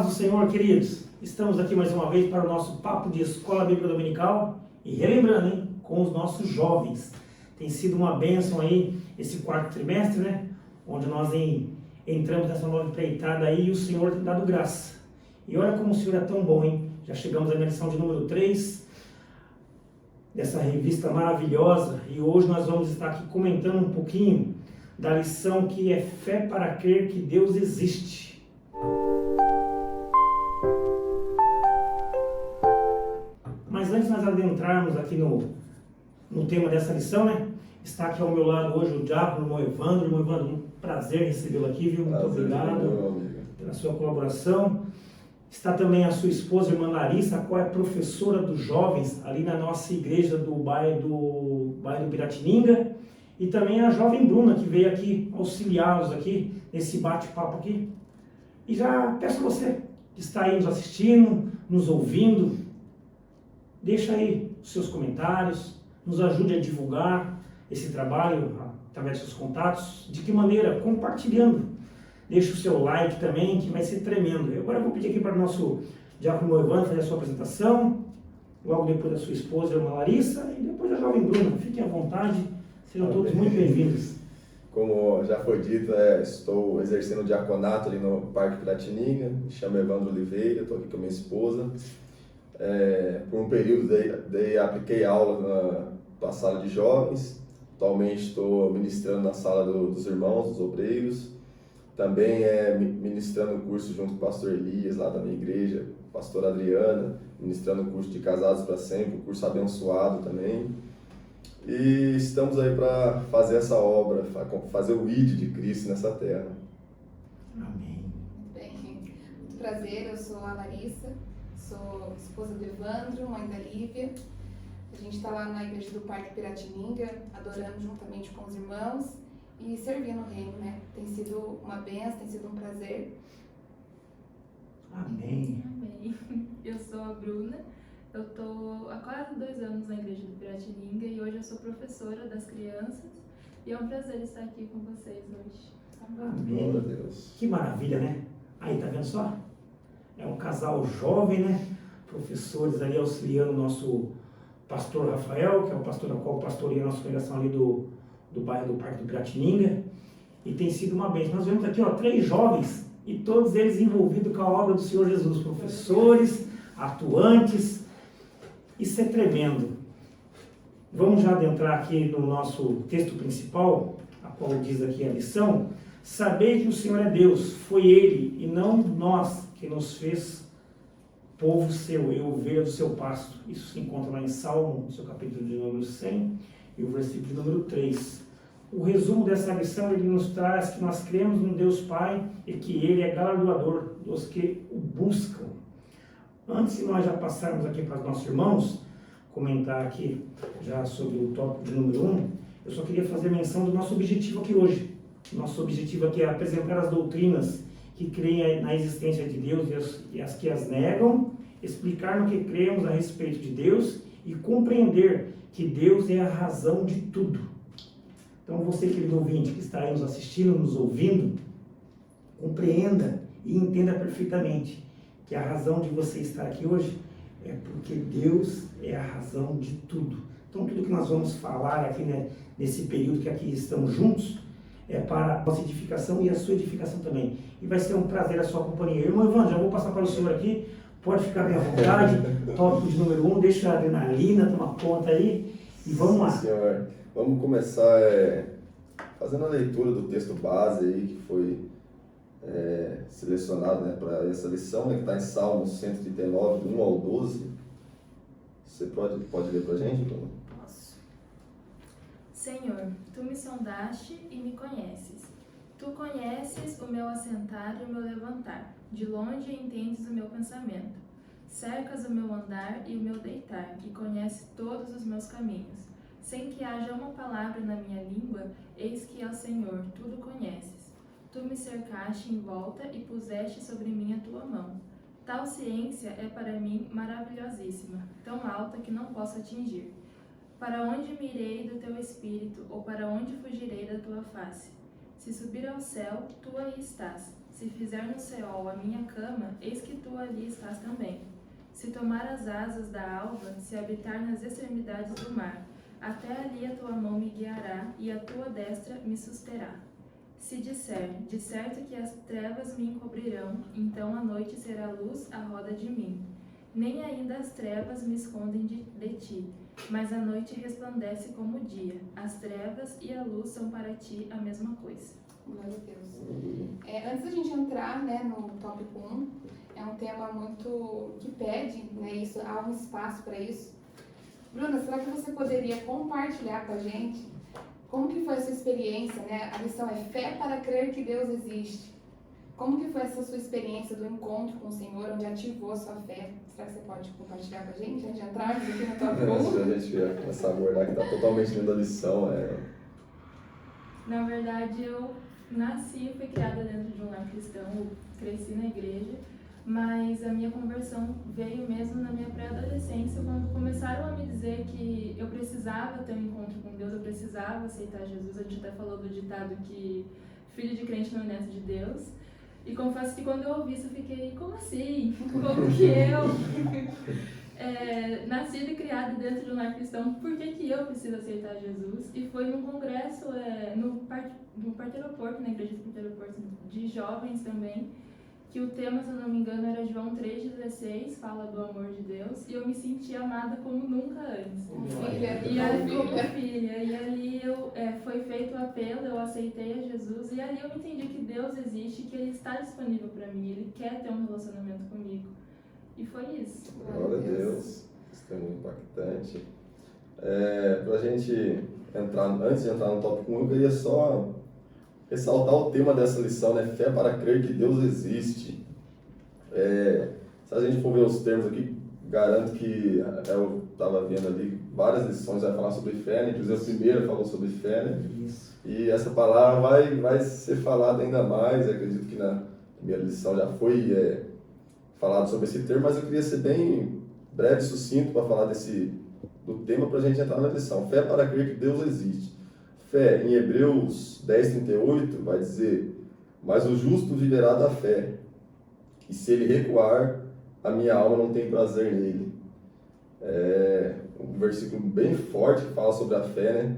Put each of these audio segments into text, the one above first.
paz do Senhor, queridos. Estamos aqui mais uma vez para o nosso papo de Escola Bíblica Dominical e relembrando, hein, com os nossos jovens. Tem sido uma bênção aí esse quarto trimestre, né? Onde nós entramos nessa nova empreitada aí e o Senhor tem dado graça. E olha como o Senhor é tão bom, hein? Já chegamos à lição de número 3 dessa revista maravilhosa e hoje nós vamos estar aqui comentando um pouquinho da lição que é fé para crer que Deus existe. Mas antes de nós adentrarmos aqui no tema dessa lição, né? Está aqui ao meu lado hoje o diácono irmão Evandro. Irmão Evandro, um prazer recebê-lo aqui, viu? Muito obrigado pela sua colaboração. Está também a sua esposa, irmã Larissa, a qual é professora dos jovens ali na nossa igreja do bairro do Piratininga. E também a jovem Bruna, que veio aqui auxiliá-los aqui nesse bate-papo aqui. E já peço a você que está aí nos assistindo, nos ouvindo, deixa aí os seus comentários, nos ajude a divulgar esse trabalho através dos seus contatos. De que maneira? Compartilhando. Deixa o seu like também, que vai ser tremendo. Agora eu vou pedir aqui para o nosso diácono Evandro fazer a sua apresentação, logo depois da sua esposa, a irmã Larissa, e depois a jovem Bruna. Fiquem à vontade, sejam todos muito bem-vindos. Como já foi dito, estou exercendo o diaconato ali no Parque Piratininga, me chamo Evandro Oliveira, estou aqui com a minha esposa. Por um período apliquei aulas na sala de jovens, atualmente estou ministrando na sala dos irmãos, dos obreiros. Também ministrando o curso junto com o pastor Elias, lá da minha igreja, pastora Adriana, ministrando o curso de Casados para Sempre, um curso abençoado também. E estamos aí para fazer essa obra, fazer o ID de Cristo nessa terra. Amém. Bem, muito prazer, eu sou a Larissa, sou esposa do Evandro, mãe da Lívia. A gente está lá na igreja do Parque Piratininga, adorando juntamente com os irmãos e servindo o reino, né? Tem sido uma bênção, tem sido um prazer. Amém. Amém. Eu sou a Bruna, eu estou há quase 2 anos na igreja do Piratininga e hoje eu sou professora das crianças e é um prazer estar aqui com vocês hoje. Amém. Glória a Deus. Que maravilha, né? Aí, tá vendo só? É um casal jovem, né? Professores ali auxiliando o nosso pastor Rafael, que é o pastor a qual pastoreia a nossa congregação ali do bairro do Parque do Piratininga, e tem sido uma bênção. Nós vemos aqui, 3 jovens, e todos eles envolvidos com a obra do Senhor Jesus, professores, atuantes. Isso é tremendo. Vamos já adentrar aqui no nosso texto principal, a qual diz aqui a lição: saber que o Senhor é Deus, foi Ele e não nós que nos fez povo seu e ovelha do seu pasto. Isso se encontra lá em Salmo, no seu capítulo de número 100 e o versículo de número 3. O resumo dessa lição, ele nos traz que nós cremos no Deus Pai e que Ele é galardoador dos que o buscam. Antes de nós já passarmos aqui para os nossos irmãos, comentar aqui já sobre o tópico de número 1, eu só queria fazer menção do nosso objetivo aqui hoje. Nosso objetivo aqui é apresentar as doutrinas que creem na existência de Deus e as que as negam, explicar no que cremos a respeito de Deus e compreender que Deus é a razão de tudo. Então você, querido ouvinte, que está aí nos assistindo, nos ouvindo, compreenda e entenda perfeitamente que a razão de você estar aqui hoje é porque Deus é a razão de tudo. Então tudo que nós vamos falar aqui, né, nesse período que aqui estamos juntos, é para a nossa edificação e a sua edificação também. E vai ser um prazer a sua companhia. Irmão Evandro, já vou passar para o senhor aqui, pode ficar bem à vontade. Tópico de número 1, deixa a adrenalina tomar conta aí e vamos lá. Sim, senhor. Vamos começar fazendo a leitura do texto base aí, que foi selecionado, né, para essa lição, né, que está em Salmo 139, do 1 ao 12. Você pode ler para a gente, Bruno? Posso. Senhor, Tu me sondaste e me conheces. Tu conheces o meu assentar e o meu levantar. De longe entendes o meu pensamento. Cercas o meu andar e o meu deitar, e conheces todos os meus caminhos. Sem que haja uma palavra na minha língua, eis que, ó Senhor, tudo conheces. Tu me cercaste em volta e puseste sobre mim a tua mão. Tal ciência é para mim maravilhosíssima, tão alta que não posso atingir. Para onde me irei do teu espírito, ou para onde fugirei da tua face? Se subir ao céu, tu aí estás. Se fizer no Seol a minha cama, eis que tu ali estás também. Se tomar as asas da alva, se habitar nas extremidades do mar, até ali a tua mão me guiará e a tua destra me susterá. Se disser, de certo que as trevas me encobrirão, então a noite será luz à roda de mim. Nem ainda as trevas me escondem de ti, mas a noite resplandece como o dia. As trevas e a luz são para ti a mesma coisa. Glória a Deus. Antes da gente entrar, né, no tópico 1, é um tema muito que pede, né, isso, há um espaço para isso. Bruna, será que você poderia compartilhar com a gente como que foi a sua experiência, né? A lição é fé para crer que Deus existe. Como que foi essa sua experiência do encontro com o Senhor, onde ativou a sua fé? Será que você pode compartilhar com a gente, antes de entrarmos aqui no tópico 1? Antes da gente começar a abordar, que está totalmente dentro da lição, Na verdade, eu nasci e fui criada dentro de um lar cristão, cresci na igreja, mas a minha conversão veio mesmo na minha pré-adolescência, quando começaram a me dizer que eu precisava ter um encontro com Deus, eu precisava aceitar Jesus. A gente até falou do ditado que filho de crente não é neto de Deus. E confesso que quando eu ouvi isso, eu fiquei, como assim? Como que eu, nascida e criada dentro de um lar cristão, por que eu preciso aceitar Jesus? E foi num congresso no Parque Aeroporto, na igreja do Parque Aeroporto, de jovens também, que o tema, se eu não me engano, era João 3,16, fala do amor de Deus, e eu me senti amada como nunca antes. E ali, como filha, e ali foi feito o apelo, eu aceitei a Jesus, e ali eu entendi que Deus existe, que Ele está disponível para mim, Ele quer ter um relacionamento comigo. E foi isso. Glória a Deus. Isso é muito impactante. Para a gente entrar, antes de entrar no tópico 1, eu queria só ressaltar o tema dessa lição, né? Fé para crer que Deus existe. Se a gente for ver os termos aqui, garanto que eu estava vendo ali várias lições vai falar sobre fé, né? Inclusive a primeira falou sobre fé, né? Isso. E essa palavra vai ser falada ainda mais. Eu acredito que na primeira lição já foi falado sobre esse termo, mas eu queria ser bem breve e sucinto para falar do tema para a gente entrar na lição. Fé para crer que Deus existe. Fé, em Hebreus 10:38, vai dizer: mas o justo viverá da fé, e se ele recuar, a minha alma não tem prazer nele. Um versículo bem forte que fala sobre a fé, né?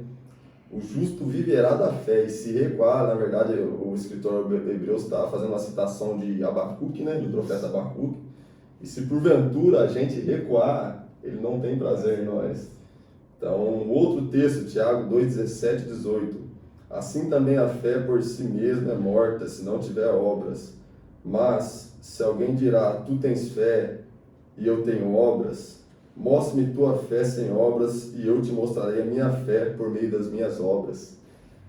O justo viverá da fé, e se recuar, na verdade, o escritor Hebreus está fazendo uma citação de Abacuque, né? Do profeta Abacuque. E se porventura a gente recuar, ele não tem prazer em nós. Então, outro texto, Tiago 2:17 e 18. Assim também a fé por si mesma é morta, se não tiver obras. Mas, se alguém dirá, tu tens fé e eu tenho obras, mostre-me tua fé sem obras e eu te mostrarei a minha fé por meio das minhas obras.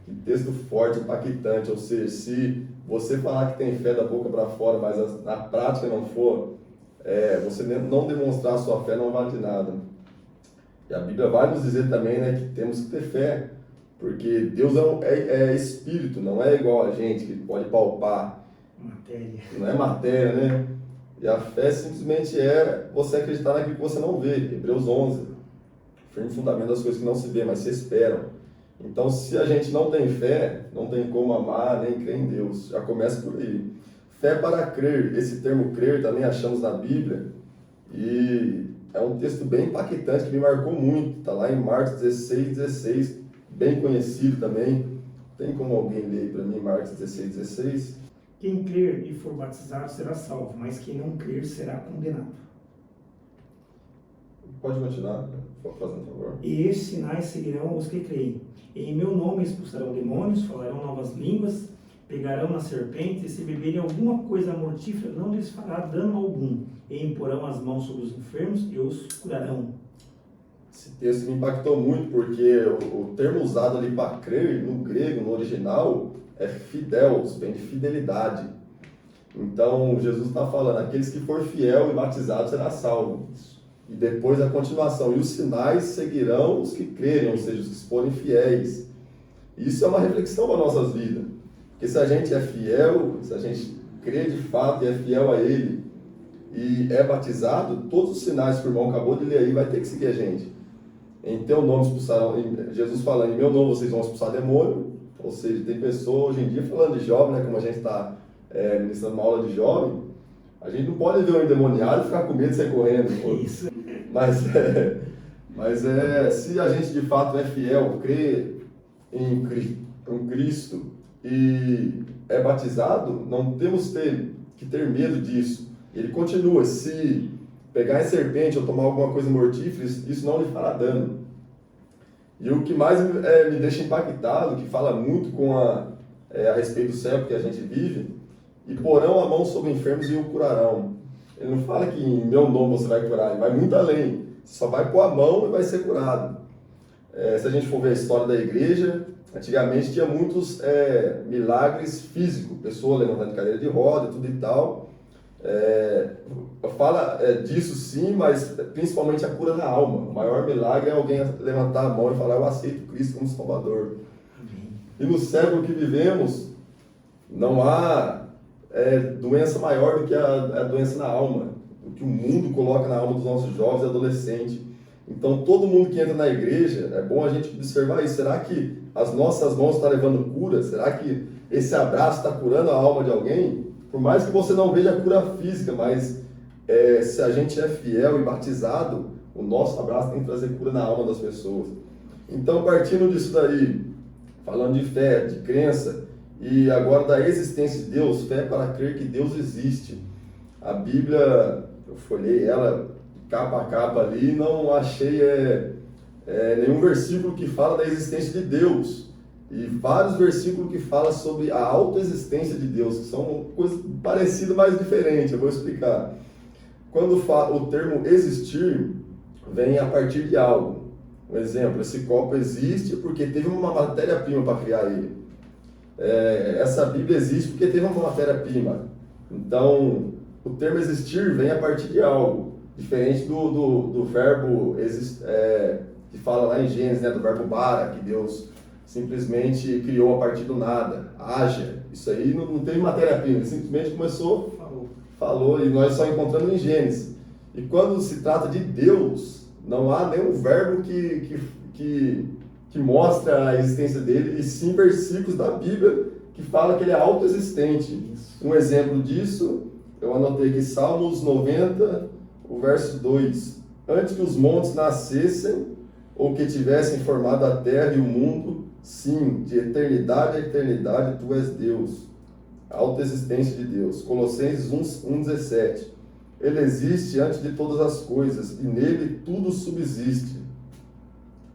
Que texto forte, impactante. Ou seja, se você falar que tem fé da boca para fora, mas na prática não for, você não demonstrar a sua fé não vale de nada. E a Bíblia vai nos dizer também, né, que temos que ter fé, porque Deus é espírito, não é igual a gente que pode palpar. Matéria. Não é matéria, né? E a fé simplesmente é você acreditar naquilo que você não vê. Hebreus 11. Firme fundamento das coisas que não se vê, mas se esperam. Então, se a gente não tem fé, não tem como amar nem crer em Deus. Já começa por aí. Fé para crer. Esse termo crer também achamos na Bíblia. E é um texto bem impactante que me marcou muito. Está lá em Marcos 16:16. Bem conhecido também. Tem como alguém ler para mim Marcos 16:16? Quem crer e for batizado será salvo, mas quem não crer será condenado. Pode continuar, fazendo favor. E estes sinais seguirão os que creem. Em meu nome expulsarão demônios, falarão novas línguas, pegarão nas serpentes, e se beberem alguma coisa mortífera, não lhes fará dano algum. E imporão as mãos sobre os enfermos e os curarão. Esse texto me impactou muito, porque o termo usado ali para crer, no grego, no original, é fidelos, vem de fidelidade. Então, Jesus está falando, aqueles que for fiel e batizado será salvo. E depois a continuação, e os sinais seguirão os que crerem, ou seja, os que forem fiéis. Isso é uma reflexão para nossas vidas. Porque se a gente é fiel, se a gente crê de fato e é fiel a Ele, e é batizado, todos os sinais que o irmão acabou de ler aí vai ter que seguir a gente. Em teu nome expulsarão, Jesus falando, em meu nome vocês vão expulsar demônio, Ou seja, tem pessoa hoje em dia falando de jovem, né, como a gente está ministrando uma aula de jovem, a gente não pode ver um endemoniado e ficar com medo de sair correndo. Pô. Isso. Mas se a gente de fato é fiel, crê em Cristo e é batizado, não temos que ter medo disso. Ele continua, se pegar em serpente ou tomar alguma coisa mortífera, isso não lhe fará dano. E o que mais me deixa impactado, que fala muito a respeito do século que a gente vive, e porão a mão sobre enfermos e o curarão. Ele não fala que em meu nome você vai curar, ele vai muito além. Você só vai pôr a mão e vai ser curado. Se a gente for ver a história da igreja, antigamente tinha muitos milagres físicos, pessoa levantando de cadeira de roda e tudo e tal. Fala disso sim, mas principalmente a cura na alma. O maior milagre é alguém levantar a mão e falar: eu aceito Cristo como Salvador. Amém. E no século que vivemos, não há doença maior do que a doença na alma, o que o mundo coloca na alma dos nossos jovens e adolescentes. Então, todo mundo que entra na igreja, é bom a gente observar isso. Será que as nossas mãos estão levando cura? Será que esse abraço está curando a alma de alguém? Por mais que você não veja a cura física, mas se a gente é fiel e batizado, o nosso abraço tem que trazer cura na alma das pessoas. Então, partindo disso daí, falando de fé, de crença, e agora da existência de Deus, fé para crer que Deus existe. A Bíblia, eu folhei ela capa a capa ali, não achei nenhum versículo que fala da existência de Deus. E vários versículos que falam sobre a autoexistência de Deus, que são coisas parecidas, mas diferentes. Eu vou explicar. Quando o termo existir, vem a partir de algo. Um exemplo, esse copo existe porque teve uma matéria-prima para criar ele. Essa Bíblia existe porque teve uma matéria-prima. Então, o termo existir vem a partir de algo. Diferente do verbo que fala lá em Gênesis, né, do verbo bara, que Deus simplesmente criou a partir do nada. Haja. Isso aí não teve matéria-prima, ele simplesmente começou, falou, e nós só encontramos em Gênesis. E quando se trata de Deus, não há nenhum verbo que mostra a existência dele, e sim versículos da Bíblia que fala que ele é autoexistente. Um exemplo disso, eu anotei aqui Salmos 90, o verso 2. Antes que os montes nascessem, ou que tivessem formado a terra e o mundo, sim, de eternidade a eternidade, tu és Deus. A autoexistência de Deus. Colossenses 1,17. Ele existe antes de todas as coisas, e nele tudo subsiste.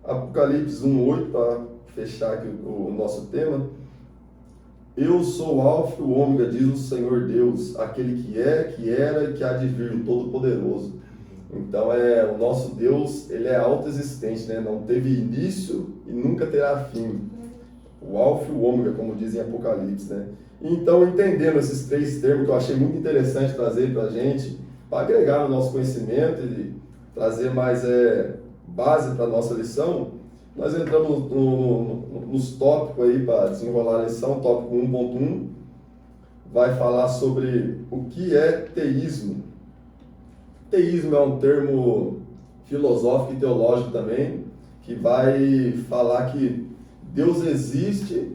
Apocalipse 1,8, para fechar aqui o nosso tema. Eu sou o Alfa e o Ômega, diz o Senhor Deus, aquele que é, que era e que há de vir, o Todo-Poderoso. Então, o nosso Deus, ele é autoexistente, né? Não teve início e nunca terá fim. O Alfa e o Ômega, como dizem em Apocalipse, né? Então, entendendo esses três termos que eu achei muito interessante trazer para a gente, para agregar no nosso conhecimento e trazer mais base para a nossa lição, nós entramos nos tópicos aí para desenrolar a lição. Tópico 1.1 vai falar sobre o que é teísmo. Teísmo é um termo filosófico e teológico também, que vai falar que Deus existe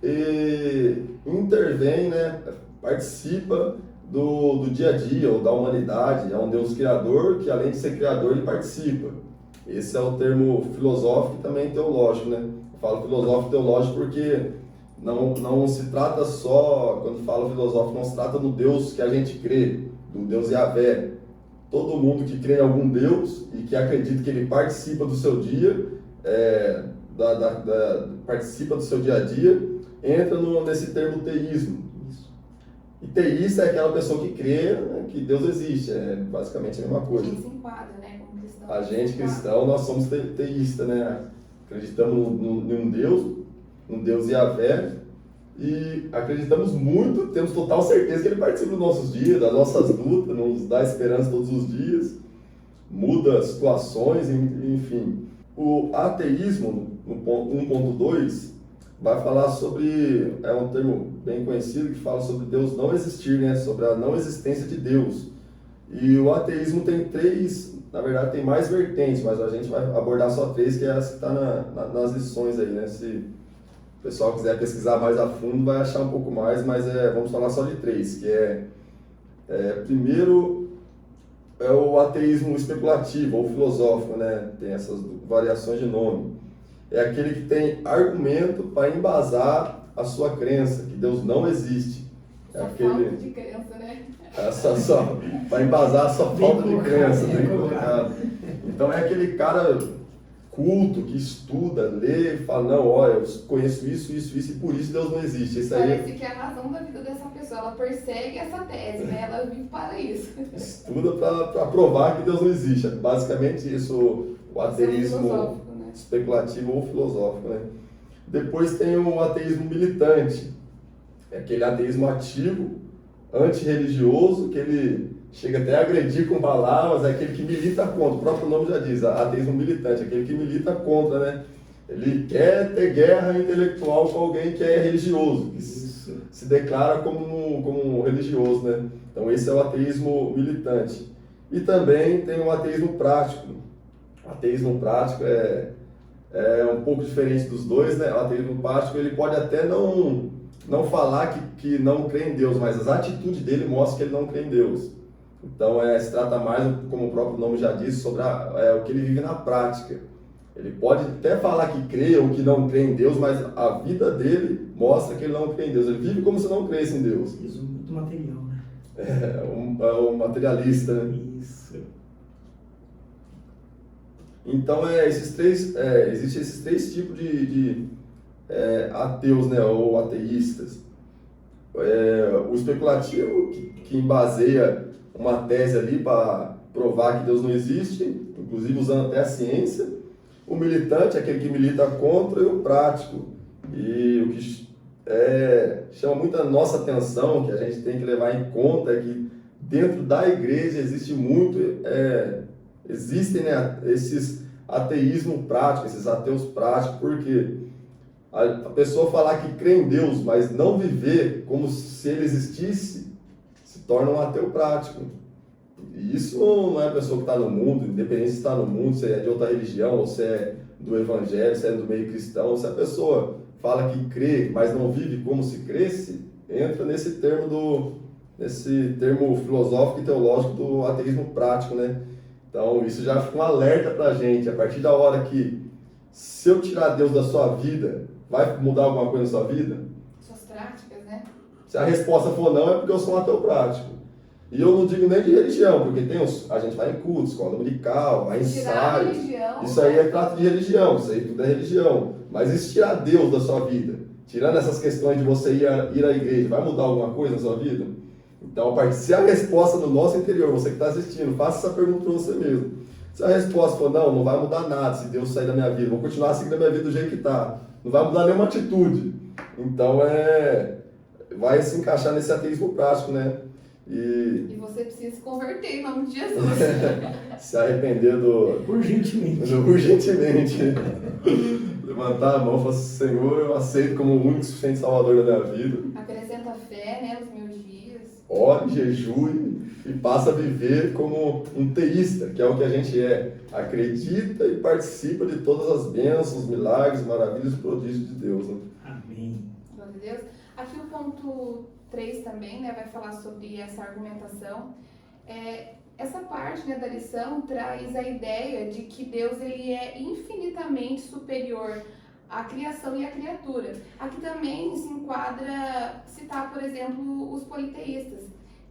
e intervém, né, participa do dia a dia ou da humanidade. É um Deus criador que, além de ser criador, ele participa. Esse é o termo filosófico e também teológico, né? Eu falo filosófico e teológico porque não se trata só, quando falo filosófico, não se trata do Deus que a gente crê, do Deus Yahvé. Todo mundo que crê em algum Deus e que acredita que ele participa do seu dia, participa do seu dia a dia, entra nesse termo teísmo. E teísta é aquela pessoa que crê, né, que Deus existe, basicamente a mesma coisa. A gente se enquadra, né, como cristão. A gente cristão, nós somos teístas, né? Acreditamos num Deus Yahvé, e acreditamos muito, temos total certeza que ele participa dos nossos dias, das nossas lutas, nos dá esperança todos os dias, muda situações, enfim. O ateísmo, no ponto 1.2, vai falar sobre, é um termo bem conhecido, que fala sobre Deus não existir, né? Sobre a não existência de Deus. E o ateísmo tem três, na verdade tem mais vertentes, mas a gente vai abordar só três, que é essa que está nas lições aí, né? o pessoal quiser pesquisar mais a fundo vai achar um pouco mais, mas vamos falar só de 3, que primeiro é o ateísmo especulativo ou filosófico, né? Tem essas variações de nome. É aquele que tem argumento para embasar a sua crença, que Deus não existe. É aquele... falta de crença, né? Só para embasar a sua falta de crença. Bem colocado. Então é aquele cara culto, que estuda, lê e fala, não, olha, eu conheço isso, e por isso Deus não existe. Isso aí Parece que é a razão da vida dessa pessoa, ela persegue essa tese, né? Ela vive para isso. estuda para provar que Deus não existe. É basicamente isso, o ateísmo filosófico, né? especulativo ou filosófico, né? Depois tem o ateísmo militante, é aquele ateísmo ativo, antirreligioso, que ele chega até a agredir com palavras, é aquele que milita contra, o próprio nome já diz, ateísmo militante, aquele que milita contra, né? Ele quer ter guerra intelectual com alguém que é religioso, que se declara como religioso, né? Então esse é o ateísmo militante. E também tem o ateísmo prático. O ateísmo prático é um pouco diferente dos dois, né? O ateísmo prático, ele pode até não falar que não crê em Deus, mas as atitudes dele mostram que ele não crê em Deus. Então se trata mais, como o próprio nome já diz, sobre o que ele vive na prática. Ele pode até falar que crê ou que não crê em Deus, mas a vida dele mostra que ele não crê em Deus. Ele vive como se não cresce em Deus. Isso é muito material, né? É um materialista, né? Isso. Então, existem esses 3 tipos de ateus, né, ou ateístas. O especulativo, que embaseia uma tese ali para provar que Deus não existe, inclusive usando até a ciência. O militante, aquele que milita contra, e o prático. E o que chama muito a nossa atenção, que a gente tem que levar em conta, é que dentro da igreja existem, né, esses ateísmo prático, esses ateus práticos, porque a pessoa falar que crê em Deus, mas não viver como se ele existisse, se torna um ateu prático. E isso não é a pessoa que está no mundo, independente se está no mundo, se é de outra religião, ou se é do evangelho, se é do meio cristão. Se a pessoa fala que crê, mas não vive como se cresce, entra nesse termo filosófico e teológico do ateísmo prático, né? Então isso já fica um alerta para a gente, a partir da hora que, se eu tirar Deus da sua vida, vai mudar alguma coisa na sua vida? Suas práticas, né? Se a resposta for não, é porque eu sou um ateu prático. E eu não digo nem de religião, porque a gente vai em culto, escola dominical, vai em ensaios. Isso aí é trato de religião, isso aí tudo é religião. Mas e se tirar Deus da sua vida? Tirando essas questões de você ir à igreja, vai mudar alguma coisa na sua vida? Então, se a resposta no nosso interior, você que está assistindo, faça essa pergunta para você mesmo. Se a resposta for não vai mudar nada se Deus sair da minha vida, vou continuar seguindo a minha vida do jeito que está. Não vai mudar nenhuma atitude. Então, vai se encaixar nesse ateísmo prático, né? E você precisa se converter em nome de Jesus. Se arrepender Urgentemente. Urgentemente. Levantar a mão e falar assim, Senhor, eu aceito como o único e suficiente Salvador da minha vida. Acrescenta fé, né, nos meus dias. Ore, jejue e passa a viver como um teísta, que é o que a gente é. Acredita e participa de todas as bênçãos, milagres, maravilhas e prodígios de Deus. Né? Amém. Glória a Deus. Aqui o ponto 3 também, né, vai falar sobre essa argumentação. Essa parte, né, da lição traz a ideia de que Deus ele é infinitamente superior à criação e à criatura. Aqui também se enquadra citar, por exemplo, os politeístas,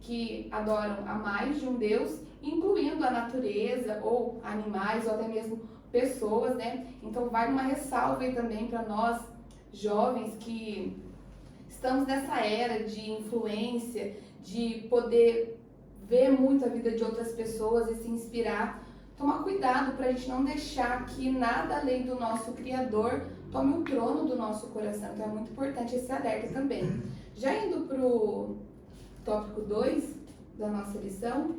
que adoram a mais de um Deus, incluindo a natureza, ou animais, ou até mesmo pessoas, né? Então vai uma ressalva aí também para nós, jovens, que estamos nessa era de influência, de poder ver muito a vida de outras pessoas e se inspirar. Tomar cuidado para a gente não deixar que nada além do nosso Criador tome o trono do nosso coração. Então é muito importante esse alerta também. Já indo para o tópico 2 da nossa lição,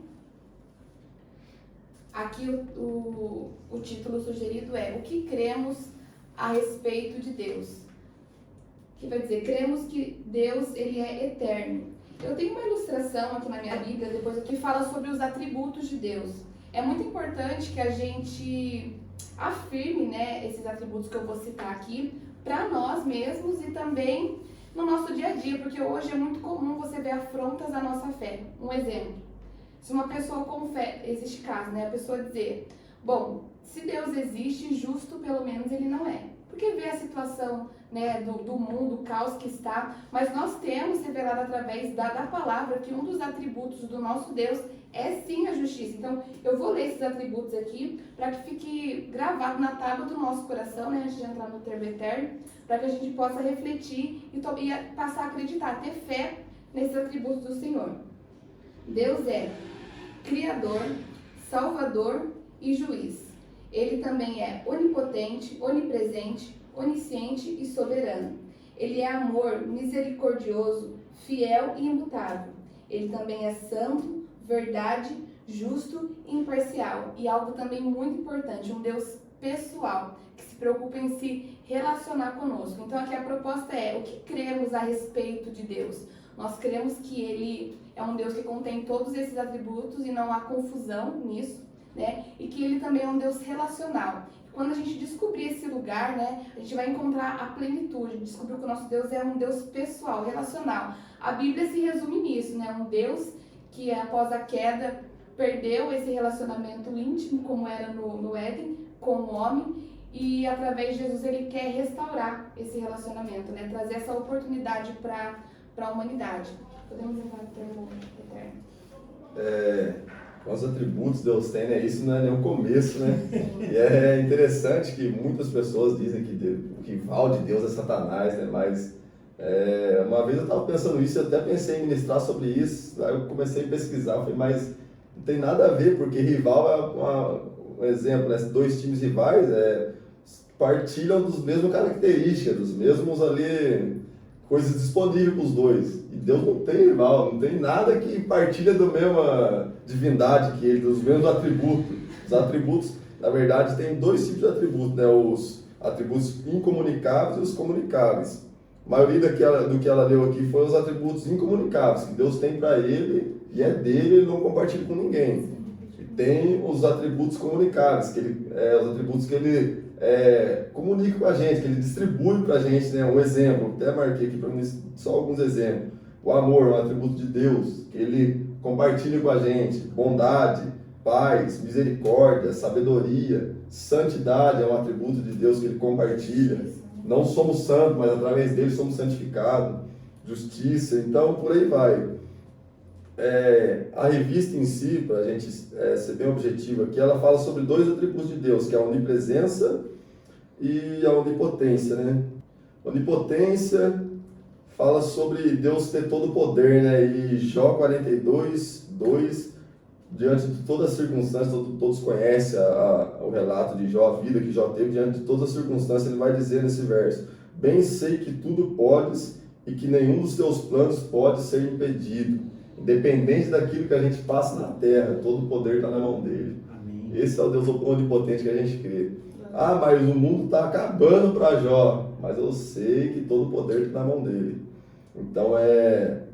aqui o título sugerido é O que cremos a respeito de Deus? Que vai dizer, cremos que Deus ele é eterno. Eu tenho uma ilustração aqui na minha Bíblia, depois que fala sobre os atributos de Deus. É muito importante que a gente afirme, né, esses atributos que eu vou citar aqui, para nós mesmos e também no nosso dia a dia, porque hoje é muito comum você ver afrontas à nossa fé. Um exemplo, se uma pessoa confessa, existe caso, né, a pessoa dizer, bom, se Deus existe, justo pelo menos ele não é. Porque vê a situação, né, do mundo, o caos que está, mas nós temos revelado através da palavra que um dos atributos do nosso Deus é sim a justiça. Então, eu vou ler esses atributos aqui para que fique gravado na tábua do nosso coração, né, antes de entrar no termo eterno, para que a gente possa refletir e passar a acreditar, ter fé nesses atributos do Senhor. Deus é Criador, Salvador e Juiz. Ele também é onipotente, onipresente, onisciente e soberano. Ele é amor, misericordioso, fiel e imutável. Ele também é santo, verdade, justo e imparcial. E algo também muito importante, um Deus pessoal, que se preocupa em se relacionar conosco. Então aqui a proposta é, o que cremos a respeito de Deus? Nós cremos que Ele é um Deus que contém todos esses atributos e não há confusão nisso, né? E que Ele também é um Deus relacional. Quando a gente descobrir esse lugar, né, a gente vai encontrar a plenitude, descobrir que o nosso Deus é um Deus pessoal, relacional. A Bíblia se resume nisso, né? Um Deus que após a queda perdeu esse relacionamento íntimo, como era no Éden, com o homem, e através de Jesus Ele quer restaurar esse relacionamento, né? Trazer essa oportunidade para a humanidade. Podemos entrar no termo eterno. Quantos atributos Deus tem, né? Isso não é nem o começo, né? E é interessante que muitas pessoas dizem que o rival de Deus é Satanás, né? Mas uma vez eu estava pensando isso, eu até pensei em ministrar sobre isso, aí eu comecei a pesquisar, falei, mas não tem nada a ver, porque rival é um exemplo, né? Dois times rivais partilham das mesmas características, dos mesmos ali, coisas disponíveis para os dois. E Deus não tem rival, não tem nada que partilha da mesma divindade que Ele, dos mesmos atributos. Os atributos, na verdade, tem dois tipos de atributos, né? Os atributos incomunicáveis e os comunicáveis. A maioria do que ela leu aqui foi os atributos incomunicáveis, que Deus tem para Ele e é dele, Ele não compartilha com ninguém. E tem os atributos comunicáveis, os atributos que Ele comunica com a gente, que Ele distribui para a gente, né? Um exemplo, até marquei aqui para mim só alguns exemplos. O amor é um atributo de Deus, que Ele compartilha com a gente. Bondade, paz, misericórdia, sabedoria, santidade é um atributo de Deus que Ele compartilha. Não somos santos, mas através dele somos santificados. Justiça, então por aí vai. A revista em si, para a gente ser bem objetivo aqui, ela fala sobre dois atributos de Deus, que é a onipresença e a onipotência, né? Onipotência fala sobre Deus ter todo o poder, né? E Jó 42, 2, diante de todas as circunstâncias, todos conhecem o relato de Jó, a vida que Jó teve, diante de todas as circunstâncias, ele vai dizer nesse verso: bem sei que tudo podes e que nenhum dos teus planos pode ser impedido. Independente daquilo que a gente passa na terra, todo o poder está na mão dele. Amém. Esse é o Deus onipotente que a gente crê. Ah, mas o mundo está acabando para Jó. Mas eu sei que todo o poder está na mão dele. Então,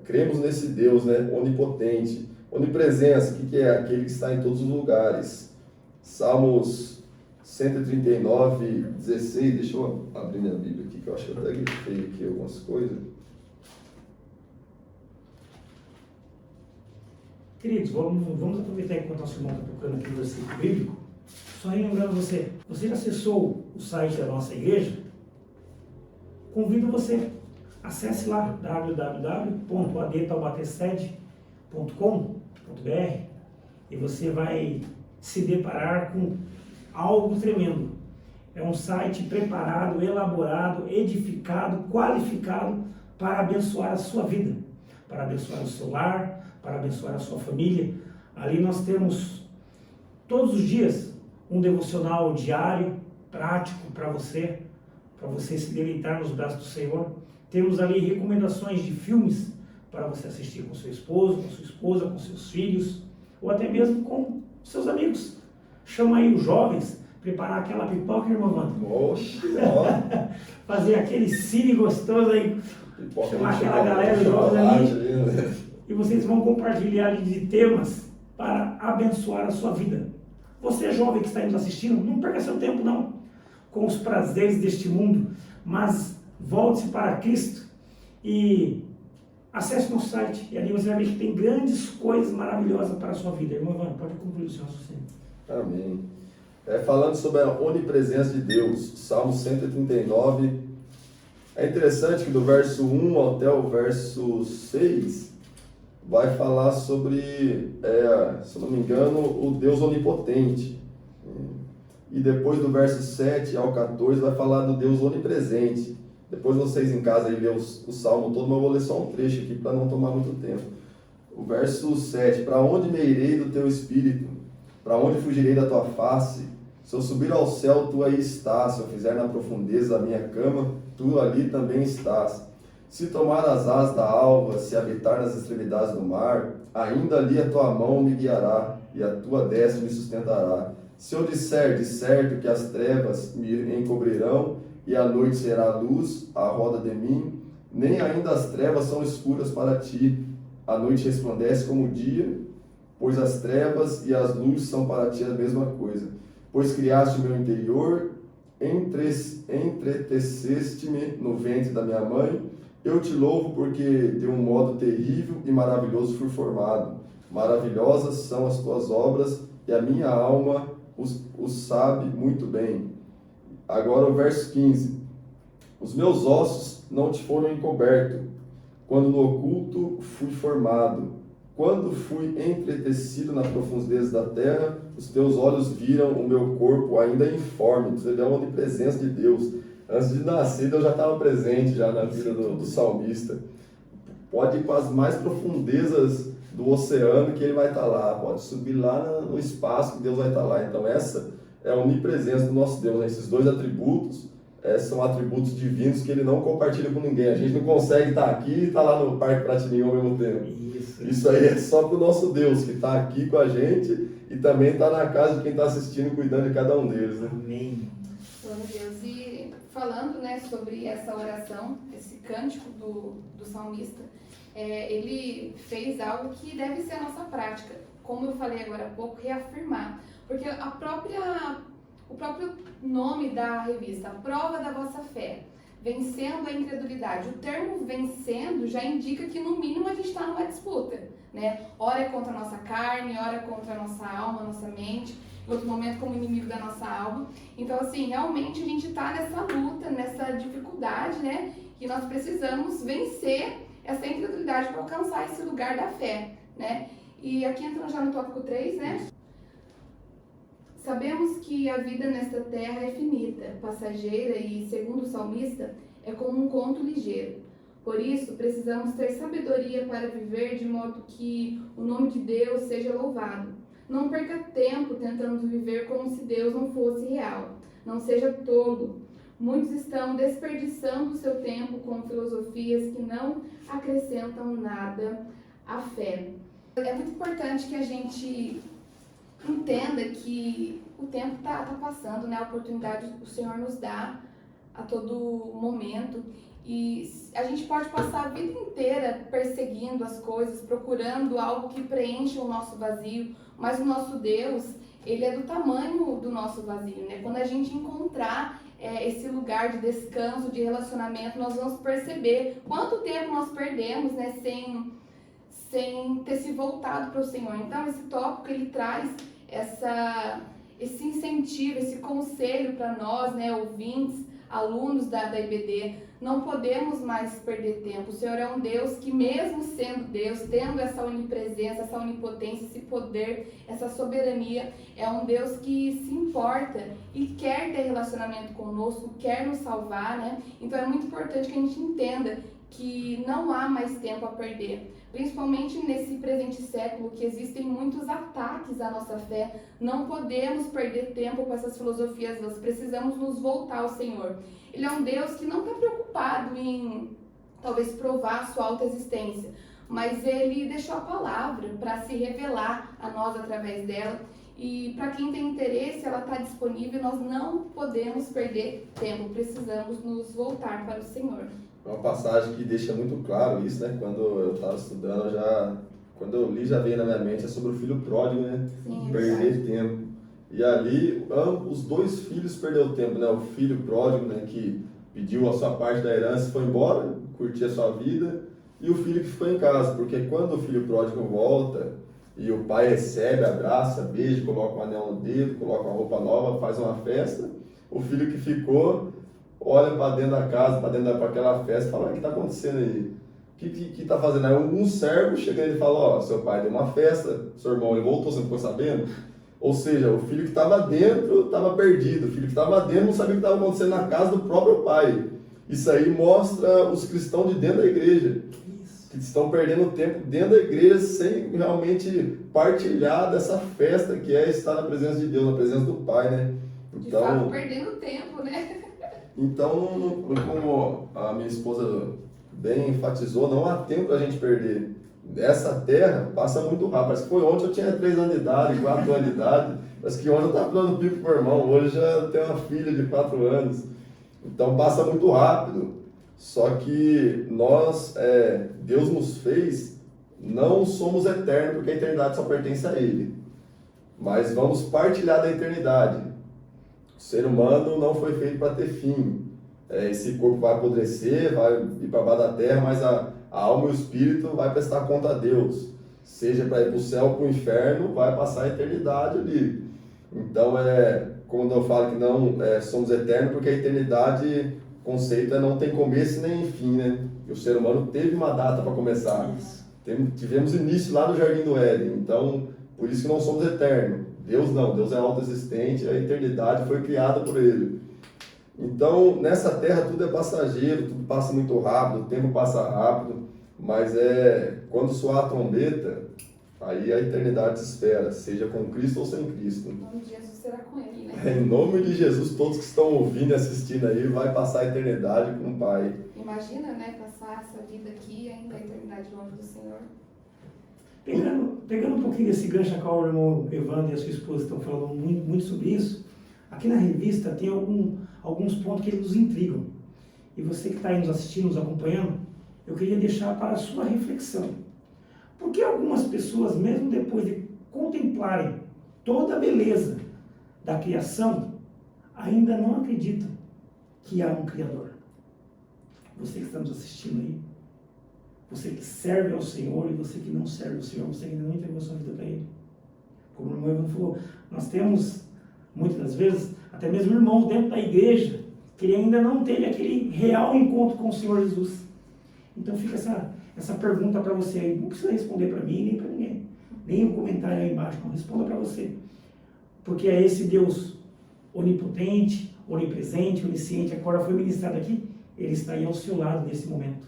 cremos nesse Deus, né, onipotente. Onipresença, o que é? Aquele que está em todos os lugares. Salmos 139, 16. Deixa eu abrir minha Bíblia aqui, que eu acho que eu até grifei aqui algumas coisas. Queridos, vamos aproveitar enquanto nosso irmão está tocando aqui no versículo bíblico. Só lembrando você já acessou o site da nossa igreja? Convido você, acesse lá www.adtaubatesede.com.br e você vai se deparar com algo tremendo. É um site preparado, elaborado, edificado, qualificado para abençoar a sua vida, para abençoar o seu lar, para abençoar a sua família. Ali nós temos todos os dias um devocional diário, prático para você se deleitar nos braços do Senhor. Temos ali recomendações de filmes para você assistir com seu esposo, com sua esposa, com seus filhos, ou até mesmo com seus amigos. Chama aí os jovens, preparar aquela pipoca, irmã Wanda. Oxe, fazer aquele cine gostoso aí, pipoca, chamar aquela galera jovem ali, e vocês vão compartilhar de temas para abençoar a sua vida. Você jovem que está aí nos assistindo, não perca seu tempo não com os prazeres deste mundo, mas volte-se para Cristo e acesse nosso site. E ali você vai ver que tem grandes coisas maravilhosas para a sua vida. Irmão Evandro, pode concluir o seu raciocínio. Amém. Falando sobre a onipresença de Deus, Salmo 139, é interessante que do verso 1 até o verso 6, vai falar sobre, se eu não me engano, o Deus onipotente. E depois do verso 7 ao 14 vai falar do Deus onipresente. Depois vocês em casa aí lê o Salmo todo, mas eu vou ler só um trecho aqui para não tomar muito tempo. O verso 7, para onde me irei do teu espírito? Para onde fugirei da tua face? Se eu subir ao céu, tu aí estás. Se eu fizer na profundeza da minha cama, tu ali também estás. Se tomar as asas da alva, se habitar nas extremidades do mar, ainda ali a tua mão me guiará, e a tua destra me sustentará. Se eu disser de certo que as trevas me encobrirão, e a noite será luz à roda de mim, nem ainda as trevas são escuras para ti. A noite resplandece como o dia, pois as trevas e as luzes são para ti a mesma coisa. Pois criaste o meu interior, entreteceste-me no ventre da minha mãe. Eu te louvo porque de um modo terrível e maravilhoso fui formado. Maravilhosas são as tuas obras e a minha alma os sabe muito bem. Agora o verso 15. Os meus ossos não te foram encobertos, quando no oculto fui formado. Quando fui entretecido na profundeza da terra, os teus olhos viram o meu corpo ainda informe. Você vê a onipresença de Deus. Antes de nascer, Deus já estava presente já na vida do salmista. Pode ir para as mais profundezas do oceano que ele vai estar lá. Pode subir lá no espaço que Deus vai estar lá. Então essa é a onipresença do nosso Deus. Né? Esses dois atributos são atributos divinos que ele não compartilha com ninguém. A gente não consegue estar aqui e estar lá no Parque Piratininga ao mesmo tempo. Isso aí é só para o nosso Deus, que está aqui com a gente e também está na casa de quem está assistindo e cuidando de cada um deles. Né? Amém. Glória a Deus. E falando, né, sobre essa oração, esse cântico do salmista, ele fez algo que deve ser a nossa prática. Como eu falei agora há pouco, reafirmar. Porque o próprio nome da revista, a prova da vossa fé, vencendo a incredulidade. O termo vencendo já indica que no mínimo a gente está numa disputa, né? Ora é contra a nossa carne, ora é contra a nossa alma, a nossa mente, em outro momento como inimigo da nossa alma. Então assim, realmente a gente está nessa luta, nessa dificuldade, né? E nós precisamos vencer essa incredulidade para alcançar esse lugar da fé, né? E aqui entrando já no tópico 3, né? Sabemos que a vida nesta terra é finita, passageira e, segundo o salmista, é como um conto ligeiro. Por isso, precisamos ter sabedoria para viver de modo que o nome de Deus seja louvado. Não perca tempo tentando viver como se Deus não fosse real. Não seja tolo. Muitos estão desperdiçando o seu tempo com filosofias que não acrescentam nada à fé. É muito importante que a gente entenda que o tempo está passando, né? A oportunidade o Senhor nos dá a todo momento e a gente pode passar a vida inteira perseguindo as coisas, procurando algo que preencha o nosso vazio, mas o nosso Deus, ele é do tamanho do nosso vazio, né? Quando a gente encontrar esse lugar de descanso, de relacionamento, nós vamos perceber quanto tempo nós perdemos, né? Sem ter se voltado para o Senhor. Então, esse tópico, ele traz esse incentivo, esse conselho para nós, né, ouvintes, alunos da IBD. Não podemos mais perder tempo. O Senhor é um Deus que, mesmo sendo Deus, tendo essa onipresença, essa onipotência, esse poder, essa soberania, é um Deus que se importa e quer ter relacionamento conosco, quer nos salvar, né? Então, é muito importante que a gente entenda que não há mais tempo a perder. Principalmente nesse presente século, que existem muitos ataques à nossa fé, não podemos perder tempo com essas filosofias, nós precisamos nos voltar ao Senhor. Ele é um Deus que não está preocupado em, talvez, provar a sua autoexistência, mas Ele deixou a palavra para se revelar a nós através dela. E para quem tem interesse, ela está disponível, nós não podemos perder tempo, precisamos nos voltar para o Senhor. É uma passagem que deixa muito claro isso, né? Quando eu estava estudando, quando eu li, já veio na minha mente, é sobre o filho pródigo, né? Sim, perder tempo. E ali, os dois filhos perderam tempo, né? O filho pródigo, né? Que pediu a sua parte da herança e foi embora, curtir a sua vida, e o filho que ficou em casa, porque quando o filho pródigo volta e o pai recebe, abraça, beija, coloca um anel no dedo, coloca uma roupa nova, faz uma festa, o filho que ficou olha para dentro da casa, para aquela festa e fala: o que está acontecendo aí? O que está fazendo? Aí um servo chega e fala: ó, seu pai deu uma festa, seu irmão ele voltou, você não ficou sabendo? Ou seja, o filho que estava dentro estava perdido, o filho que estava dentro não sabia o que estava acontecendo na casa do próprio pai. Isso aí mostra os cristãos de dentro da igreja, que estão perdendo tempo dentro da igreja sem realmente partilhar dessa festa que é estar na presença de Deus, na presença do Pai, né? De fato, perdendo tempo, né? Então, como a minha esposa bem enfatizou, não há tempo para a gente perder. Essa terra passa muito rápido. Parece que foi ontem eu tinha 3 anos de idade, 4 anos de idade. Parece que ontem eu estava dando pico para o irmão. Hoje já tenho uma filha de 4 anos. Então passa muito rápido. Só que nós, Deus nos fez, não somos eternos, porque a eternidade só pertence a Ele. Mas vamos partilhar da eternidade. O ser humano não foi feito para ter fim. Esse corpo vai apodrecer, vai ir para baixo da terra, mas a alma e o espírito vai prestar conta a Deus. Seja para ir para o céu ou para o inferno, vai passar a eternidade ali. Então, quando eu falo que não somos eternos, porque a eternidade, o conceito não tem começo nem fim, né? E o ser humano teve uma data para começar. Tivemos início lá no Jardim do Éden, então, por isso que não somos eternos. Deus não, Deus é autoexistente, a eternidade foi criada por Ele. Então, nessa terra tudo é passageiro, tudo passa muito rápido, o tempo passa rápido, mas quando soar a trombeta, aí a eternidade se espera, seja com Cristo ou sem Cristo. Em nome de Jesus será com Ele, né? Em nome de Jesus, todos que estão ouvindo e assistindo aí, vai passar a eternidade com o Pai. Imagina, né, passar essa vida aqui e ainda a eternidade longe do Senhor. Pegando um pouquinho desse gancho a qual o irmão Evandro e a sua esposa estão falando muito sobre isso, aqui na revista tem alguns pontos que eles nos intrigam. E você que está aí nos assistindo, nos acompanhando, eu queria deixar para a sua reflexão. Por que algumas pessoas, mesmo depois de contemplarem toda a beleza da criação, ainda não acreditam que há um Criador? Você que está nos assistindo aí, você que serve ao Senhor e você que não serve ao Senhor, você que ainda não entregou sua vida para Ele. Como o irmão Evandro falou, nós temos, muitas das vezes, até mesmo irmãos dentro da igreja, que ele ainda não teve aquele real encontro com o Senhor Jesus. Então fica essa pergunta para você aí. Não precisa responder para mim, nem para ninguém. Nem o comentário aí embaixo, não. Responda para você. Porque é esse Deus onipotente, onipresente, onisciente, que agora foi ministrado aqui, Ele está aí ao seu lado nesse momento.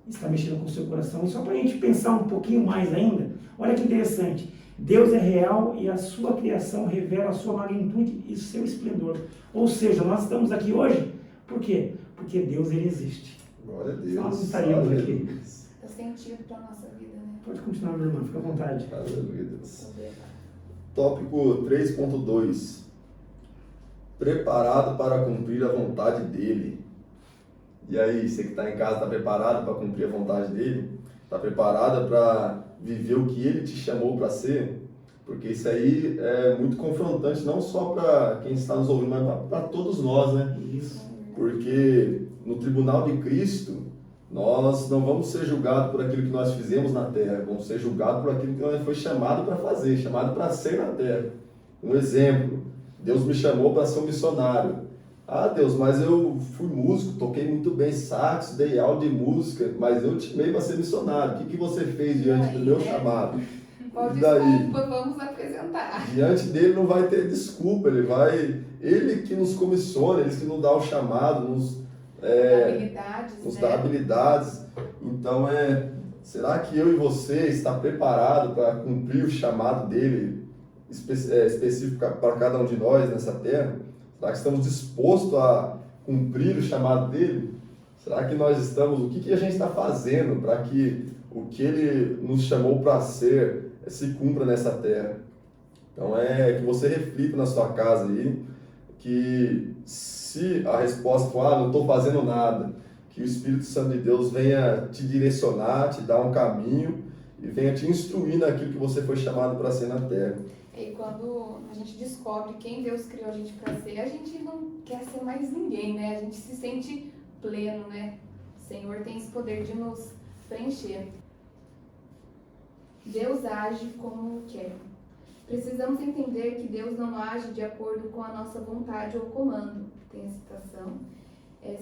Está mexendo com o seu coração. E só para a gente pensar um pouquinho mais ainda, olha que interessante. Deus é real e a sua criação revela a sua magnitude e seu esplendor. Ou seja, nós estamos aqui hoje, por quê? Porque Deus, Ele existe. Glória a Deus. Nós não estaríamos aqui. É sentido para a nossa vida, né? Pode continuar, meu irmão, fica à vontade. Aleluia, Deus. Tópico 3.2. Preparado para cumprir a vontade dEle. E aí, você que está em casa, está preparado para cumprir a vontade dEle? Está preparada para viver o que Ele te chamou para ser? Porque isso aí é muito confrontante, não só para quem está nos ouvindo, mas para todos nós, né? Isso. Porque no tribunal de Cristo, nós não vamos ser julgados por aquilo que nós fizemos na terra, vamos ser julgados por aquilo que nós foi chamado para fazer, chamado para ser na terra. Um exemplo, Deus me chamou para ser um missionário. Ah, Deus, mas eu fui músico, toquei muito bem sax, dei aula de música, mas eu te chamei para ser missionário. O que você fez diante do meu chamado? Qual E daí? desculpa vamos apresentar? Diante dele não vai ter desculpa, ele que nos comissiona, ele que nos dá o chamado, nos dá habilidades. Então, será que eu e você está preparado para cumprir o chamado dele específico para cada um de nós nessa terra? Será que estamos dispostos a cumprir o chamado dele? Será que nós estamos, o que a gente está fazendo para que o que ele nos chamou para ser se cumpra nessa terra? Então que você reflita na sua casa aí, que se a resposta for, não estou fazendo nada, que o Espírito Santo de Deus venha te direcionar, te dar um caminho e venha te instruir naquilo que você foi chamado para ser na terra. E quando a gente descobre quem Deus criou a gente para ser, a gente não quer ser mais ninguém, né? A gente se sente pleno, né? O Senhor tem esse poder de nos preencher. Deus age como quer. Precisamos entender que Deus não age de acordo com a nossa vontade ou comando. Tem a citação.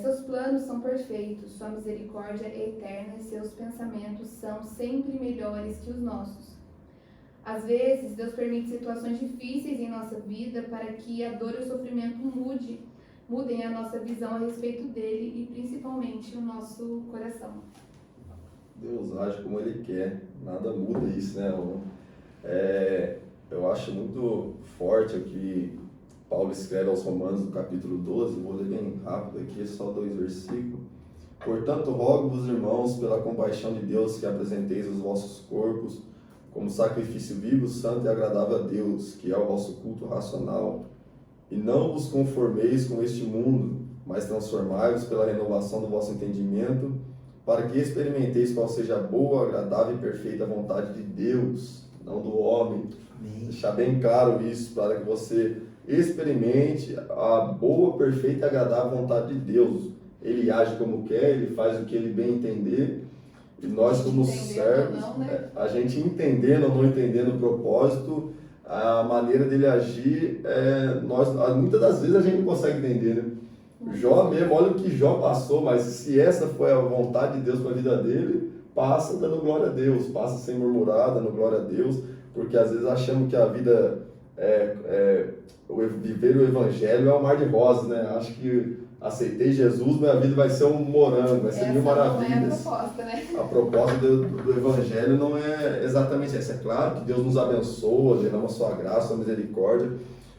Seus planos são perfeitos, sua misericórdia é eterna e seus pensamentos são sempre melhores que os nossos. Às vezes, Deus permite situações difíceis em nossa vida para que a dor e o sofrimento mudem a nossa visão a respeito dele e principalmente o nosso coração. Deus age como Ele quer, nada muda isso, né? Eu acho muito forte o que Paulo escreve aos Romanos no capítulo 12, vou ler bem rápido aqui, só 2 versículos. Portanto, rogo-vos, irmãos, pela compaixão de Deus, que apresenteis os vossos corpos como sacrifício vivo, santo e agradável a Deus, que é o vosso culto racional. E não vos conformeis com este mundo, mas transformai-vos pela renovação do vosso entendimento, para que experimenteis qual seja a boa, agradável e perfeita vontade de Deus, não do homem. Amém. Deixar bem claro isso, para que você experimente a boa, perfeita e agradável vontade de Deus. Ele age como quer, ele faz o que ele bem entender. E nós, como servos, a gente entendendo ou não entendendo o propósito, a maneira dele agir, muitas das vezes a gente não consegue entender, né? Jó mesmo, olha o que Jó passou, mas se essa foi a vontade de Deus para a vida dele, passa dando glória a Deus, passa sem murmurar, dando glória a Deus, porque às vezes achamos que a vida, viver o Evangelho é um mar de rosas, né? Acho que aceitei Jesus, minha vida vai ser um morango, vai ser mil maravilhas. Não é a proposta, né? A proposta do Evangelho não é exatamente essa. É claro que Deus nos abençoa, derrama sua graça, sua misericórdia,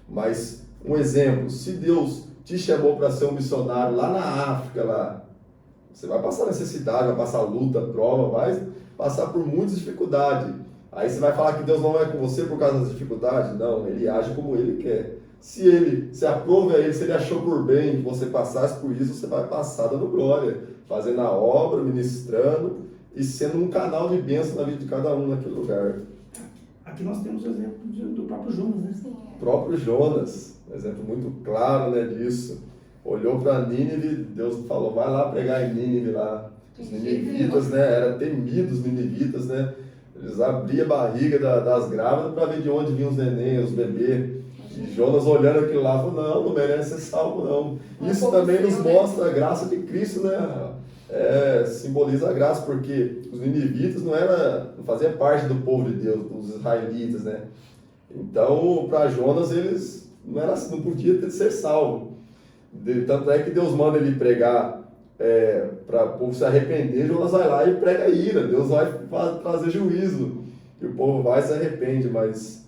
mas um exemplo, se Deus te chamou para ser um missionário lá na África, lá, você vai passar necessidade, vai passar luta, prova, vai passar por muitas dificuldades. Aí você vai falar que Deus não é com você por causa das dificuldades? Não, Ele age como Ele quer. Se aprove a Ele, se Ele achou por bem que você passasse por isso, você vai passar dando glória, fazendo a obra, ministrando e sendo um canal de bênção na vida de cada um naquele lugar. Aqui nós temos o exemplo do próprio Jonas, né? Sim, O próprio Jonas, um exemplo muito claro, né, disso. Olhou para Nínive, Deus falou, vai lá pregar em Nínive lá. Os ninivitas, né, eram temidos os ninivitas, né? Eles abriam a barriga das grávidas para ver de onde vinham os neném, os bebês. E Jonas olhando aquilo lá, falou, não merece ser salvo, não. Isso também nos mostra a graça de Cristo, né? Simboliza a graça, porque os ninivitas não faziam parte do povo de Deus, os israelitas, né? Então, para Jonas, eles não podiam ser salvos. Tanto é que Deus manda ele pregar para o povo se arrepender, Jonas vai lá e prega a ira, Deus vai trazer juízo, e o povo vai e se arrepende, mas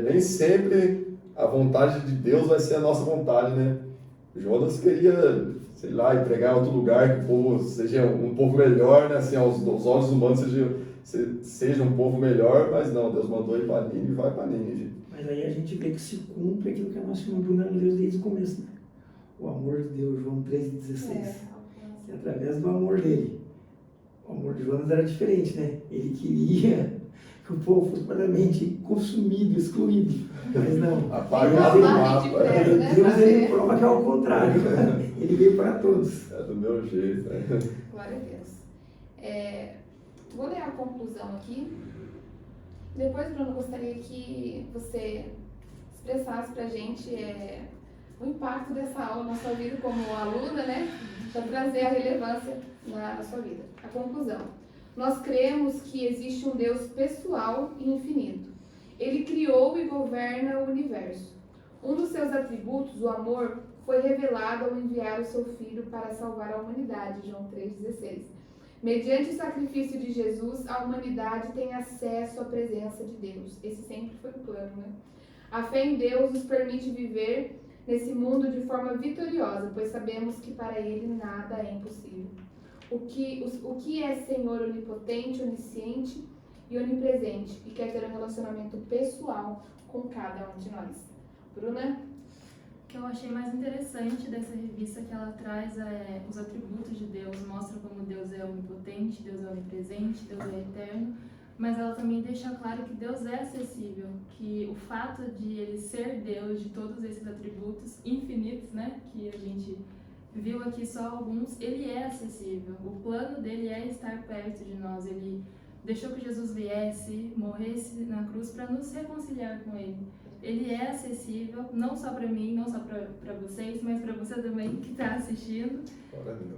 nem sempre a vontade de Deus vai ser a nossa vontade, né? Jonas queria, sei lá, ir pregar em outro lugar, que o povo seja um povo melhor, né? Assim, aos olhos humanos seja um povo melhor, mas não, Deus mandou ir para Nínive, vai para Nínive. Mas aí a gente vê que se cumpre aquilo que nós chamamos de Deus desde o começo, né? O amor de Deus, João 3,16. E através do amor dele. O amor de Jonas era diferente, né? Ele queria que o povo fosse completamente consumido, excluído. Mas não. Apagado do mapa. Deus ele prova que é o contrário. Ele veio para todos. É do meu jeito, né? Glória a Deus. Vou ler a conclusão aqui. Depois, Bruno, gostaria que você expressasse para a gente o impacto dessa aula na sua vida como aluna, né? Para trazer a relevância na sua vida. A conclusão. Nós cremos que existe um Deus pessoal e infinito. Ele criou e governa o universo. Um dos seus atributos, o amor, foi revelado ao enviar o seu Filho para salvar a humanidade, João 3,16. Mediante o sacrifício de Jesus, a humanidade tem acesso à presença de Deus. Esse sempre foi o plano, né? A fé em Deus nos permite viver nesse mundo de forma vitoriosa, pois sabemos que para Ele nada é impossível. O que é Senhor onipotente, onisciente e onipresente e quer ter um relacionamento pessoal com cada um de nós. Bruna? O que eu achei mais interessante dessa revista que ela traz os atributos de Deus, mostra como Deus é onipotente, Deus é onipresente, Deus é eterno, mas ela também deixa claro que Deus é acessível, que o fato de Ele ser Deus, de todos esses atributos infinitos, né, que a gente viu aqui só alguns, Ele é acessível. O plano dele é estar perto de nós. Ele deixou que Jesus viesse, morresse na cruz para nos reconciliar com Ele. Ele é acessível, não só para mim, não só para vocês, mas para você também que está assistindo.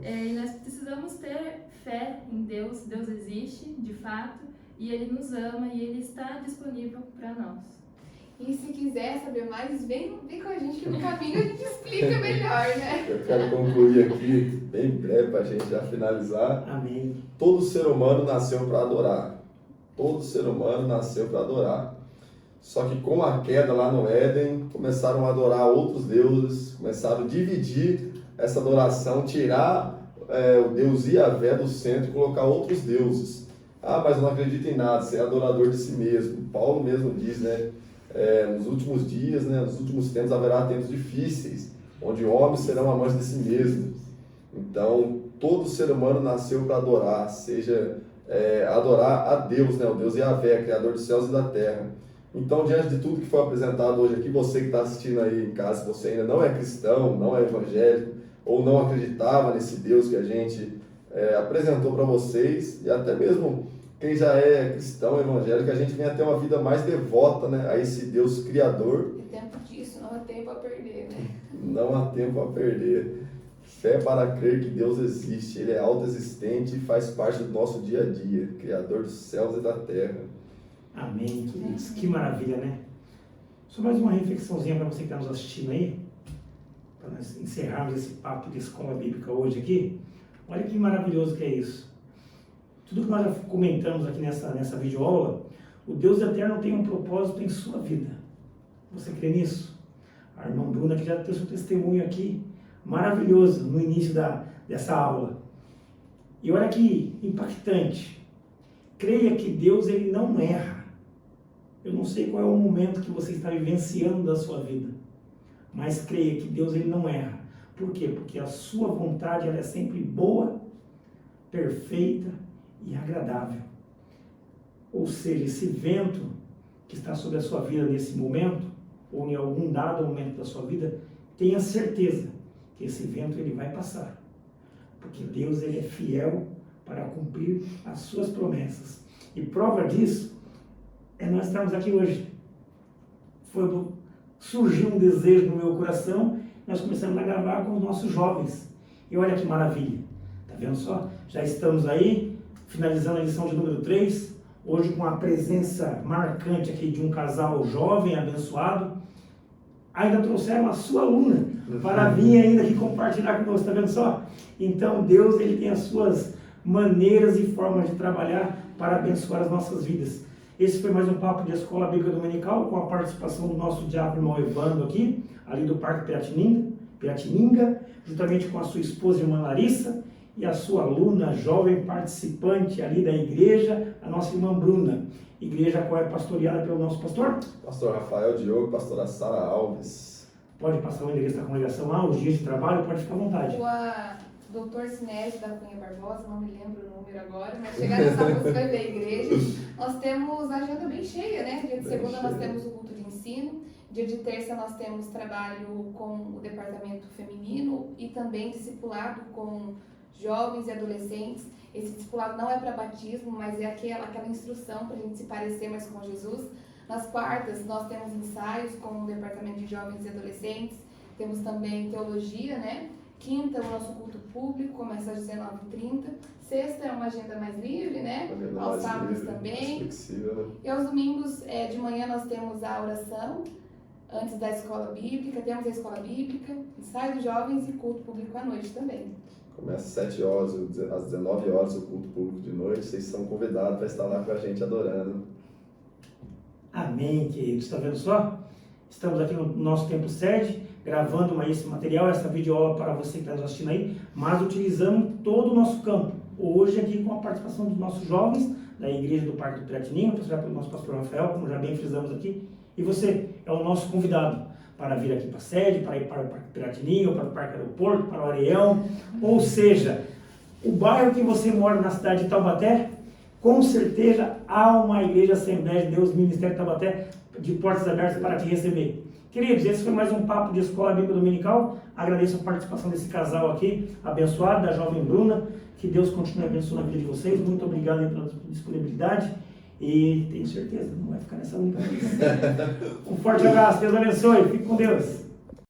E nós precisamos ter fé em Deus. Deus existe, de fato, e Ele nos ama e Ele está disponível para nós. E se quiser saber mais, vem com a gente que no caminho a gente explica melhor, né? Eu quero concluir aqui, bem breve, para a gente já finalizar. Amém. Todo ser humano nasceu para adorar. Todo ser humano nasceu para adorar. Só que com a queda lá no Éden, começaram a adorar outros deuses, começaram a dividir essa adoração, tirar o Deus Yahvé do centro e colocar outros deuses. Ah, mas eu não acredito em nada, você é adorador de si mesmo. Paulo mesmo diz, né? Nos últimos dias, né, nos últimos tempos, haverá tempos difíceis, onde homens serão amantes de si mesmos. Então, todo ser humano nasceu para adorar, seja adorar a Deus, né, o Deus Yahvé, Criador dos céus e da terra. Então, diante de tudo que foi apresentado hoje aqui, você que está assistindo aí em casa, se você ainda não é cristão, não é evangélico, ou não acreditava nesse Deus que a gente apresentou para vocês, e até mesmo quem já é cristão, evangélico, a gente vem a ter uma vida mais devota, né, a esse Deus Criador. É tempo disso, não há tempo a perder, né? Não há tempo a perder. Fé para crer que Deus existe, Ele é autoexistente e faz parte do nosso dia a dia, Criador dos céus e da terra. Amém, queridos. Que maravilha, né? Só mais uma reflexãozinha para você que está nos assistindo aí, para nós encerrarmos esse papo de escola bíblica hoje aqui. Olha que maravilhoso que é isso. Tudo que nós já comentamos aqui nessa videoaula, o Deus eterno tem um propósito em sua vida. Você crê nisso? A irmã Bruna que já deu seu testemunho aqui, maravilhoso, no início dessa aula. E olha que impactante. Creia que Deus ele não erra. Eu não sei qual é o momento que você está vivenciando da sua vida, mas creia que Deus ele não erra. Por quê? Porque a sua vontade ela é sempre boa, perfeita e agradável. Ou seja, esse vento que está sobre a sua vida nesse momento, ou em algum dado momento da sua vida, tenha certeza que esse vento ele vai passar. Porque Deus ele é fiel para cumprir as suas promessas. E prova disso é nós estarmos aqui hoje. Surgiu um desejo no meu coração, nós começamos a gravar com os nossos jovens. E olha que maravilha. Tá vendo só? Já estamos aí, finalizando a lição de número 3, hoje com a presença marcante aqui de um casal jovem, abençoado. Ainda trouxeram a sua aluna para vir ainda aqui compartilhar conosco, tá vendo só? Então Deus ele tem as suas maneiras e formas de trabalhar para abençoar as nossas vidas. Esse foi mais um papo de Escola Bíblica Dominical com a participação do nosso diácono irmão Evandro aqui, ali do Parque Piratininga, juntamente com a sua esposa irmã Larissa e a sua aluna jovem participante ali da igreja, a nossa irmã Bruna. Igreja qual é pastoreada pelo nosso pastor? Pastor Rafael Diogo, pastora Sara Alves. Pode passar o endereço da congregação lá, os dias de trabalho, pode ficar à vontade. O Dr. Sinésio da Cunha Barbosa, não me lembro o número agora, mas chegar nessa rua você vai ver a igreja. Nós temos a agenda bem cheia, né? Dia de segunda nós temos o culto de ensino, dia de terça nós temos trabalho com o departamento feminino e também discipulado com jovens e adolescentes. Esse discipulado não é para batismo, mas é aquela instrução para a gente se parecer mais com Jesus. Nas quartas nós temos ensaios com o departamento de jovens e adolescentes, temos também teologia, né? Quinta, o nosso culto público começa às 19h30. Sexta é uma agenda mais livre, né? Aos sábados também. Flexível, né? E aos domingos, de manhã, nós temos a oração, antes da escola bíblica. Temos a escola bíblica, ensaio dos jovens e culto público à noite também. Começa às 7 horas, às 19 horas o culto público de noite. Vocês são convidados para estar lá com a gente adorando. Amém, queridos. Está vendo só? Estamos aqui no nosso tempo sede, gravando esse material, essa videoaula para você que está nos assistindo aí, mas utilizando todo o nosso campo. Hoje aqui com a participação dos nossos jovens da Igreja do Parque do Piratininga, pastoreado pelo nosso pastor Rafael, como já bem frisamos aqui. E você é o nosso convidado para vir aqui para a sede, para ir para o Parque Piratininga, para o Parque Aeroporto, para o Areião, ou seja, o bairro que você mora na cidade de Taubaté, com certeza há uma igreja Assembleia de Deus, Ministério Taubaté, de portas abertas para te receber. Queridos, esse foi mais um papo de Escola Bíblica Dominical. Agradeço a participação desse casal aqui, abençoado, da jovem Bruna. Que Deus continue abençoando a vida de vocês. Muito obrigado aí pela disponibilidade. E tenho certeza, não vai ficar nessa única vez. Um forte abraço, Deus abençoe. Fique com Deus.